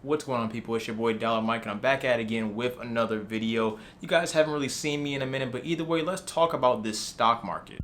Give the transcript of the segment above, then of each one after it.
What's going on, people? It's your boy Dollar Mike, and I'm back at it again with another video. You guys haven't really seen me in a minute, but either way, let's talk about this stock market.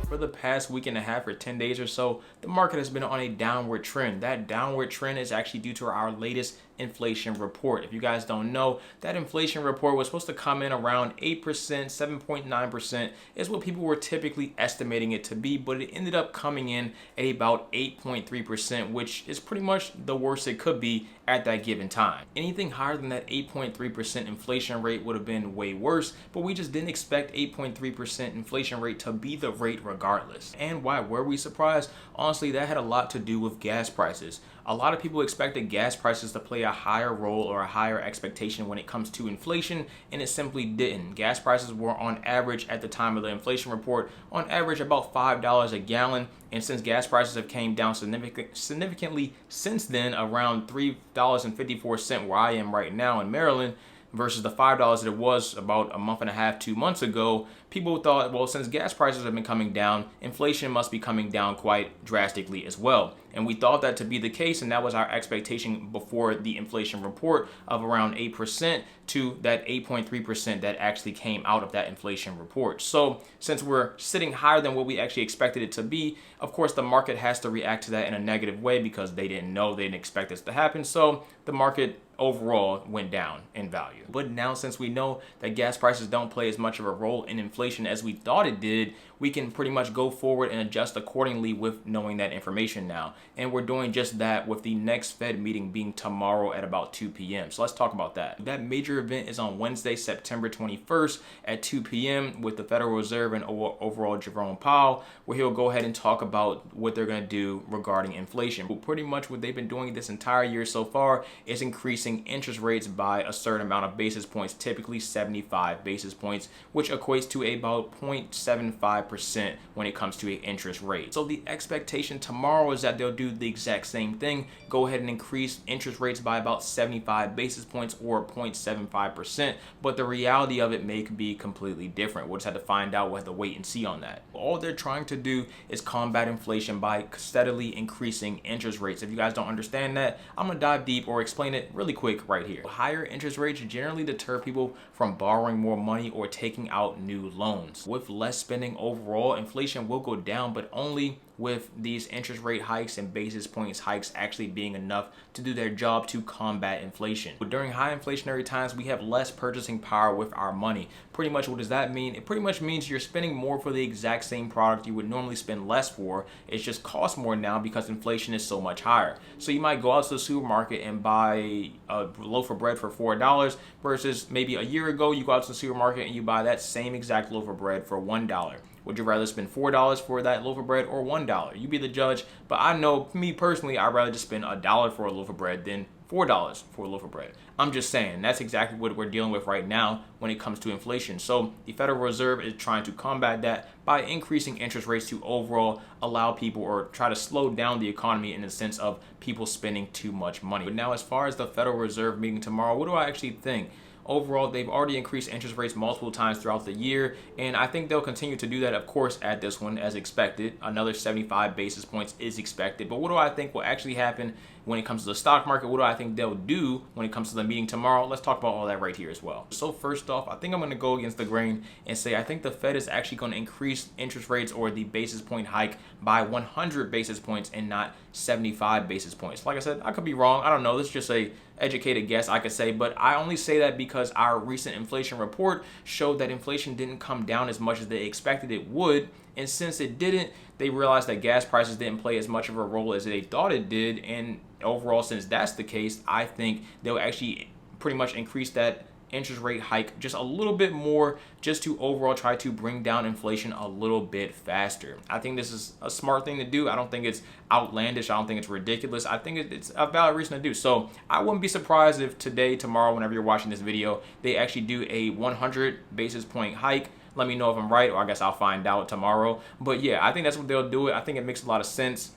For the past week and a half or 10 days or so, the market has been on a downward trend. That downward trend is actually due to our latest inflation report. If you guys don't know, that inflation report was supposed to come in around 8%, 7.9% is what people were typically estimating it to be, but it ended up coming in at about 8.3%, which is pretty much the worst it could be at that given time. Anything higher than that 8.3% inflation rate would have been way worse, but we just didn't expect 8.3% inflation rate to be the rate regardless. And why were we surprised? Honestly, that had a lot to do with gas prices. A lot of people expected gas prices to play a higher role or a higher expectation when it comes to inflation, and it simply didn't. Gas prices were on average at the time of the inflation report, on average about $5 a gallon, and since gas prices have came down significantly since then, around $3.54 where I am right now in Maryland, versus the $5 that it was about a month and a half, 2 months ago, people thought, well, since gas prices have been coming down, inflation must be coming down quite drastically as well. And we thought that to be the case, and that was our expectation before the inflation report of around 8% to that 8.3% that actually came out of that inflation report. So since we're sitting higher than what we actually expected it to be, of course, the market has to react to that in a negative way because they didn't know, they didn't expect this to happen. So the market overall went down in value. But now, since we know that gas prices don't play as much of a role in inflation as we thought it did, we can pretty much go forward and adjust accordingly with knowing that information now. And we're doing just that with the next Fed meeting being tomorrow at about 2 p.m. So let's talk about that. That major event is on Wednesday, September 21st at 2 p.m. with the Federal Reserve and overall Jerome Powell, where he'll go ahead and talk about what they're going to do regarding inflation. But pretty much what they've been doing this entire year so far is increasing interest rates by a certain amount of basis points, typically 75 basis points, which equates to about 0.75% when it comes to an interest rate. So the expectation tomorrow is that they'll do the exact same thing, go ahead and increase interest rates by about 75 basis points or 0.75%, but the reality of it may be completely different. We'll just have to find out. We'll have to wait and see on that. All they're trying to do is combat inflation by steadily increasing interest rates. If you guys don't understand that, I'm gonna dive deep or explain it really quick right here. Higher interest rates generally deter people from borrowing more money or taking out new loans. With less spending overall, inflation will go down, but only with these interest rate hikes and basis points hikes actually being enough to do their job to combat inflation. But during high inflationary times, we have less purchasing power with our money. Pretty much what does that mean? It pretty much means you're spending more for the exact same product you would normally spend less for. It just costs more now because inflation is so much higher. So you might go out to the supermarket and buy a loaf of bread for $4 versus maybe a year ago you go out to the supermarket and you buy that same exact loaf of bread for $1. Would you rather spend $4 for that loaf of bread or $1? You be the judge, but I know, me personally, I'd rather just spend $1 for a loaf of bread than $4 for a loaf of bread. I'm just saying, that's exactly what we're dealing with right now when it comes to inflation. So the Federal Reserve is trying to combat that by increasing interest rates to overall allow people or try to slow down the economy in the sense of people spending too much money. But now, as far as the Federal Reserve meeting tomorrow, what do I actually think? Overall, they've already increased interest rates multiple times throughout the year, and I think they'll continue to do that, of course, at this one as expected. Another 75 basis points is expected. But what do I think will actually happen when it comes to the stock market? What do I think they'll do when it comes to the meeting tomorrow? Let's talk about all that right here as well. So first off, I think I'm going to go against the grain and say I think the Fed is actually going to increase interest rates or the basis point hike by 100 basis points and not 75 basis points. Like I said, I could be wrong. I don't know. This is just a educated guess, I could say, but I only say that because our recent inflation report showed that inflation didn't come down as much as they expected it would. And since it didn't, they realized that gas prices didn't play as much of a role as they thought it did. And overall, since that's the case, I think they'll actually pretty much increase that interest rate hike just a little bit more, just to overall try to bring down inflation a little bit faster. I think this is a smart thing to do. I don't think it's outlandish. I don't think it's ridiculous. I think it's a valid reason to do. So I wouldn't be surprised if today, tomorrow, whenever you're watching this video, they actually do a 100 basis point hike. Let me know if I'm right, or I guess I'll find out tomorrow. But yeah, I think that's what they'll do. I think it makes a lot of sense.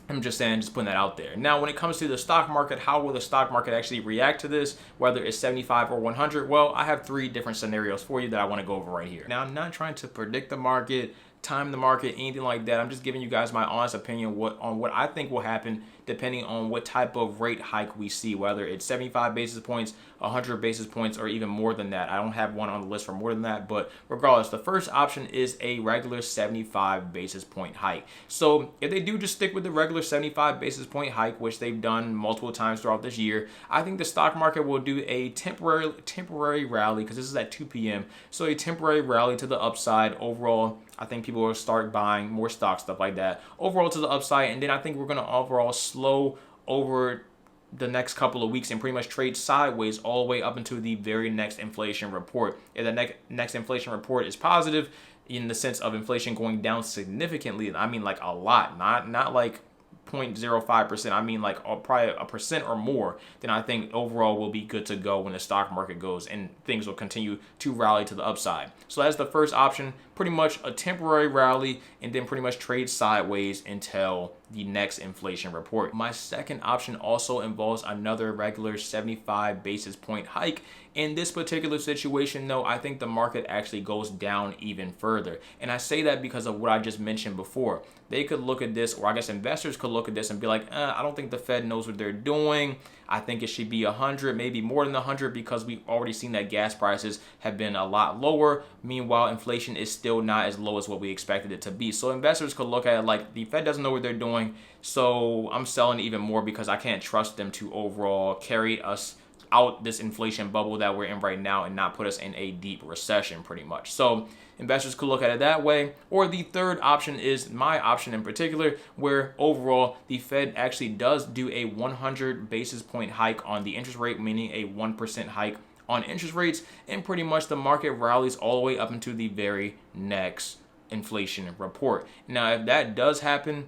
I'm just saying, just putting that out there. Now, when it comes to the stock market, how will the stock market actually react to this, whether it's 75 or 100? Well, I have three different scenarios for you that I want to go over right here. Now, I'm not trying to predict the market, time the market, anything like that. I'm just giving you guys my honest opinion on what I think will happen depending on what type of rate hike we see, whether it's 75 basis points, 100 basis points, or even more than that. I don't have one on the list for more than that, but regardless, the first option is a regular 75 basis point hike. So if they do just stick with the regular 75 basis point hike, which they've done multiple times throughout this year, I think the stock market will do a temporary rally, because this is at 2 p.m. So a temporary rally to the upside. Overall, I think people will start buying more stock, stuff like that, overall to the upside. And then I think we're going to overall slow over the next couple of weeks and pretty much trade sideways all the way up into the very next inflation report. If the next inflation report is positive, in the sense of inflation going down significantly, I mean like a lot, not like 0.05%, I mean like probably a percent or more, then I think overall we'll be good to go when the stock market goes and things will continue to rally to the upside. So that's the first option, pretty much a temporary rally and then pretty much trade sideways until the next inflation report. My second option also involves another regular 75 basis point hike. In this particular situation, though, I think the market actually goes down even further. And I say that because of what I just mentioned before. They could look at this, or I guess investors could look at this and be like, I don't think the Fed knows what they're doing. I think it should be 100, maybe more than 100, because we've already seen that gas prices have been a lot lower. Meanwhile, inflation is still not as low as what we expected it to be. So investors could look at it like the Fed doesn't know what they're doing, so I'm selling even more because I can't trust them to overall carry us out this inflation bubble that we're in right now and not put us in a deep recession pretty much. So investors could look at it that way. Or the third option is my option in particular, where overall the Fed actually does do a 100 basis point hike on the interest rate, meaning a 1% hike on interest rates, and pretty much the market rallies all the way up into the very next inflation report. Now, if that does happen,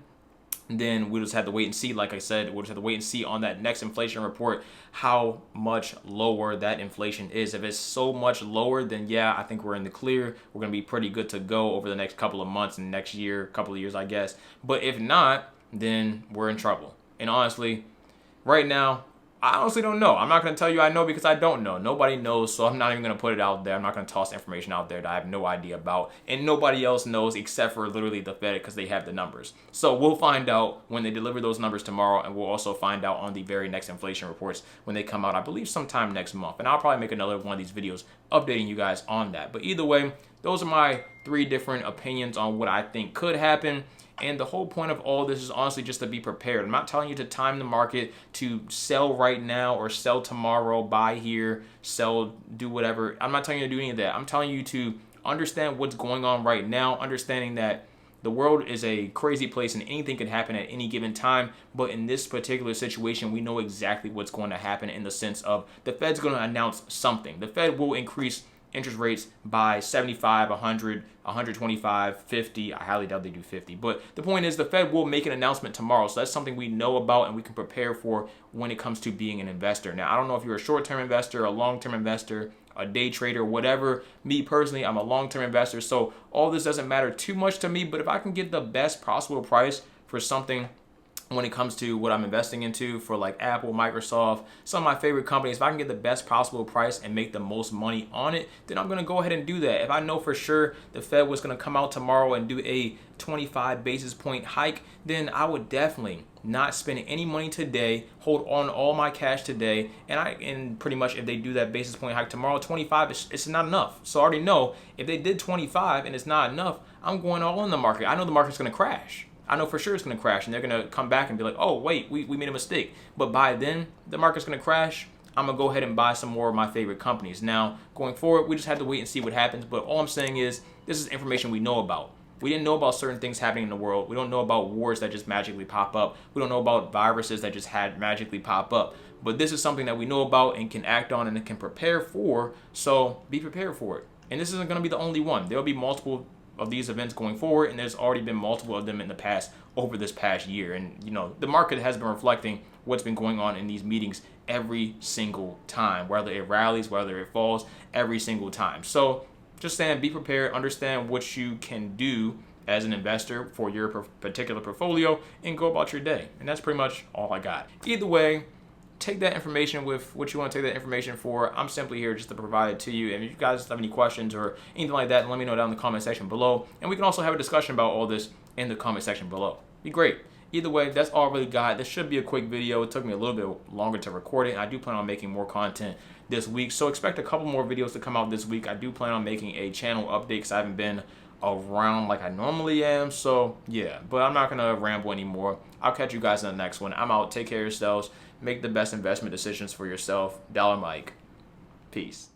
then we'll just have to wait and see. Like I said, we'll just have to wait and see on that next inflation report how much lower that inflation is. If it's so much lower, then yeah, I think we're in the clear. We're going to be pretty good to go over the next couple of months and next year, couple of years, I guess. But if not, then we're in trouble. And honestly, right now, I honestly don't know. I'm not going to tell you I know because I don't know. Nobody knows, so I'm not even going to put it out there. I'm not going to toss information out there that I have no idea about. And nobody else knows except for literally the Fed, because they have the numbers. So we'll find out when they deliver those numbers tomorrow, and we'll also find out on the very next inflation reports when they come out, I believe sometime next month. And I'll probably make another one of these videos updating you guys on that. But either way, those are my 3 different opinions on what I think could happen. And the whole point of all this is honestly just to be prepared. I'm not telling you to time the market to sell right now or sell tomorrow, buy here, sell, do whatever. I'm not telling you to do any of that. I'm telling you to understand what's going on right now, understanding that the world is a crazy place and anything can happen at any given time. But in this particular situation, we know exactly what's going to happen in the sense of the Fed's going to announce something. The Fed will increase interest rates by 75, 100, 125, 50. I highly doubt they do 50. But the point is the Fed will make an announcement tomorrow. So that's something we know about and we can prepare for when it comes to being an investor. Now, I don't know if you're a short-term investor, a long-term investor, a day trader, whatever. Me personally, I'm a long-term investor. So all this doesn't matter too much to me. But if I can get the best possible price for something when it comes to what I'm investing into, for like Apple, Microsoft, some of my favorite companies, if I can get the best possible price and make the most money on it, then I'm going to go ahead and do that. If I know for sure the Fed was going to come out tomorrow and do a 25 basis point hike, then I would definitely not spend any money today, hold on all my cash today, and pretty much if they do that basis point hike tomorrow, 25, it's not enough. So I already know if they did 25 and it's not enough, I'm going all in the market. I know the market's going to crash. I know for sure it's going to crash, and they're going to come back and be like, oh, wait, we made a mistake. But by then, the market's going to crash. I'm going to go ahead and buy some more of my favorite companies. Now, going forward, we just have to wait and see what happens. But all I'm saying is this is information we know about. We didn't know about certain things happening in the world. We don't know about wars that just magically pop up. We don't know about viruses that just had magically pop up. But this is something that we know about and can act on and can prepare for. So be prepared for it. And this isn't going to be the only one. There will be multiple of these events going forward, and there's already been multiple of them in the past over this past year. And you know, the market has been reflecting what's been going on in these meetings every single time, whether it rallies, whether it falls, every single time. So just saying, be prepared, understand what you can do as an investor for your particular portfolio, and go about your day. And that's pretty much all I got. Either way, take that information with what you want to take that information for. I'm simply here just to provide it to you. And if you guys have any questions or anything like that, let me know down in the comment section below. And we can also have a discussion about all this in the comment section below. Be great. Either way, that's all I really got. This should be a quick video. It took me a little bit longer to record it. I do plan on making more content this week. So expect a couple more videos to come out this week. I do plan on making a channel update because I haven't been around like I normally am. So yeah, but I'm not going to ramble anymore. I'll catch you guys in the next one. I'm out. Take care of yourselves. Make the best investment decisions for yourself. Dollar Mike. Peace.